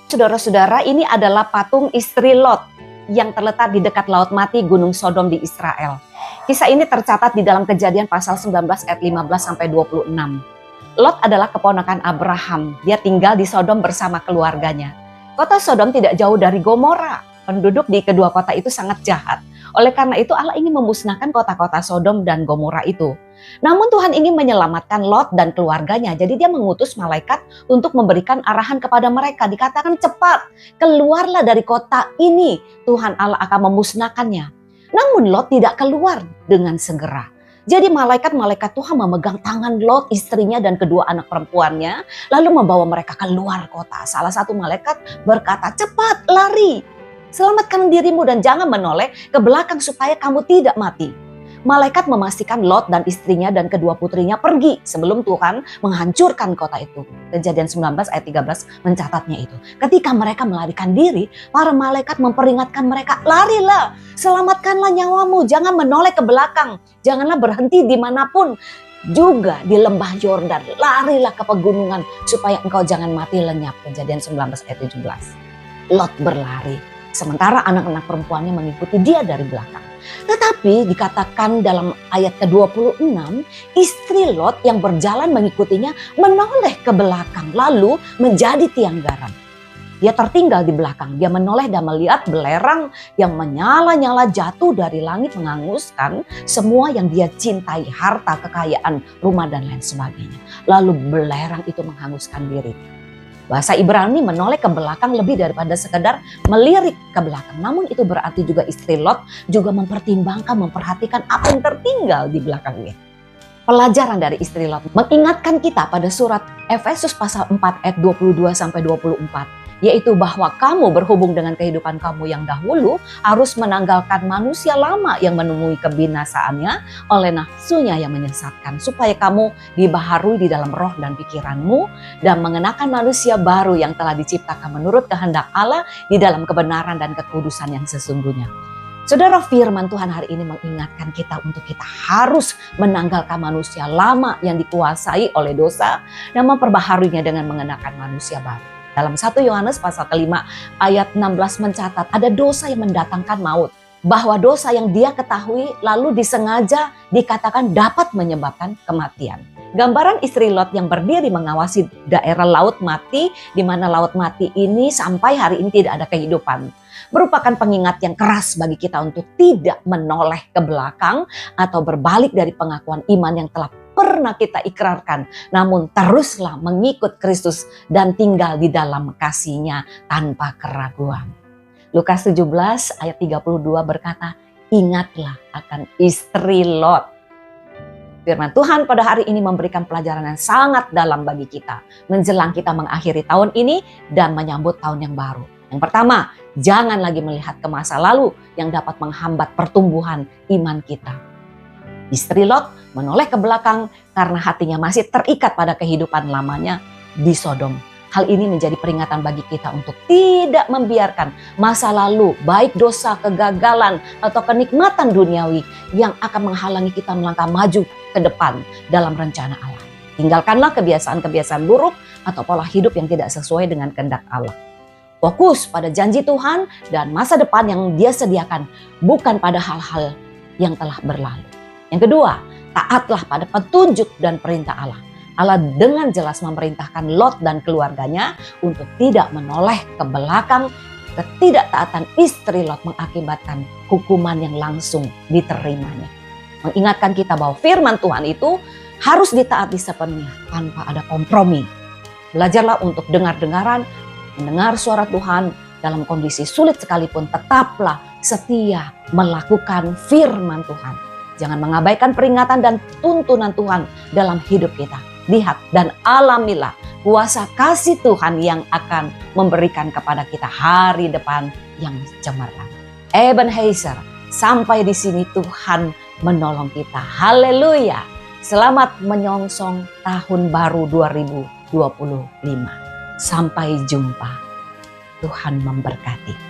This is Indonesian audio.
Saudara-saudara, ini adalah patung istri Lot yang terletak di dekat Laut Mati Gunung Sodom di Israel. Kisah ini tercatat di dalam Kejadian pasal 19 ayat 15 sampai 26. Lot adalah keponakan Abraham. Dia tinggal di Sodom bersama keluarganya. Kota Sodom tidak jauh dari Gomora. Penduduk di kedua kota itu sangat jahat. Oleh karena itu Allah ingin memusnahkan kota-kota Sodom dan Gomora itu. Namun Tuhan ingin menyelamatkan Lot dan keluarganya. Jadi dia mengutus malaikat untuk memberikan arahan kepada mereka. Dikatakan cepat, keluarlah dari kota ini. Tuhan Allah akan memusnahkannya. Namun Lot tidak keluar dengan segera. Jadi malaikat-malaikat Tuhan memegang tangan Lot, istrinya dan kedua anak perempuannya. Lalu membawa mereka keluar kota. Salah satu malaikat berkata, cepat lari. Selamatkan dirimu dan jangan menoleh ke belakang supaya kamu tidak mati. Malaikat memastikan Lot dan istrinya dan kedua putrinya pergi sebelum Tuhan menghancurkan kota itu. Kejadian 19 ayat 13 mencatatnya itu. Ketika mereka melarikan diri, para malaikat memperingatkan mereka, larilah, selamatkanlah nyawamu, jangan menoleh ke belakang, janganlah berhenti dimanapun. Juga di lembah Yordan, larilah ke pegunungan supaya engkau jangan mati lenyap. Kejadian 19 ayat 17. Lot berlari. Sementara anak-anak perempuannya mengikuti dia dari belakang. Tetapi dikatakan dalam ayat ke-26, istri Lot yang berjalan mengikutinya menoleh ke belakang lalu menjadi tiang garam. Dia tertinggal di belakang. Dia menoleh dan melihat belerang yang menyala-nyala jatuh dari langit menghanguskan semua yang dia cintai, harta, kekayaan, rumah dan lain sebagainya. Lalu belerang itu menghanguskan dirinya. Bahasa Ibrani menoleh ke belakang lebih daripada sekedar melirik ke belakang. Namun itu berarti juga istri Lot juga mempertimbangkan, memperhatikan apa yang tertinggal di belakangnya. Pelajaran dari istri Lot mengingatkan kita pada surat Efesus pasal 4 ayat 22 sampai 24. Yaitu bahwa kamu berhubung dengan kehidupan kamu yang dahulu harus menanggalkan manusia lama yang menemui kebinasaannya oleh nafsunya yang menyesatkan. Supaya kamu dibaharui di dalam roh dan pikiranmu dan mengenakan manusia baru yang telah diciptakan menurut kehendak Allah di dalam kebenaran dan kekudusan yang sesungguhnya. Saudara, firman Tuhan hari ini mengingatkan kita untuk kita harus menanggalkan manusia lama yang dikuasai oleh dosa dan memperbaharuinya dengan mengenakan manusia baru. Dalam 1 Yohanes pasal ke-5 ayat 16 mencatat ada dosa yang mendatangkan maut. Bahwa dosa yang dia ketahui lalu disengaja dikatakan dapat menyebabkan kematian. Gambaran istri Lot yang berdiri mengawasi daerah Laut Mati, di mana Laut Mati ini sampai hari ini tidak ada kehidupan. Merupakan pengingat yang keras bagi kita untuk tidak menoleh ke belakang atau berbalik dari pengakuan iman yang telah pernah kita ikrarkan, namun teruslah mengikut Kristus dan tinggal di dalam kasih-Nya tanpa keraguan. Lukas 17 ayat 32 berkata, ingatlah akan istri Lot. Firman Tuhan pada hari ini memberikan pelajaran yang sangat dalam bagi kita menjelang kita mengakhiri tahun ini dan menyambut tahun yang baru. Yang pertama, jangan lagi melihat ke masa lalu yang dapat menghambat pertumbuhan iman kita. Istri Lot menoleh ke belakang karena hatinya masih terikat pada kehidupan lamanya di Sodom. Hal ini menjadi peringatan bagi kita untuk tidak membiarkan masa lalu, baik dosa, kegagalan, atau kenikmatan duniawi yang akan menghalangi kita melangkah maju ke depan dalam rencana Allah. Tinggalkanlah kebiasaan-kebiasaan buruk atau pola hidup yang tidak sesuai dengan kehendak Allah. Fokus pada janji Tuhan dan masa depan yang Dia sediakan, bukan pada hal-hal yang telah berlalu. Yang kedua, taatlah pada petunjuk dan perintah Allah. Allah dengan jelas memerintahkan Lot dan keluarganya untuk tidak menoleh ke belakang. Ketidaktaatan istri Lot mengakibatkan hukuman yang langsung diterimanya. Mengingatkan kita bahwa firman Tuhan itu harus ditaati sepenuhnya tanpa ada kompromi. Belajarlah untuk dengar-dengaran, mendengar suara Tuhan dalam kondisi sulit sekalipun, tetaplah setia melakukan firman Tuhan. Jangan mengabaikan peringatan dan tuntunan Tuhan dalam hidup kita. Lihat dan alamilah kuasa kasih Tuhan yang akan memberikan kepada kita hari depan yang cemerlang. Ebenezer, sampai di sini Tuhan menolong kita. Haleluya. Selamat menyongsong tahun baru 2025. Sampai jumpa. Tuhan memberkati.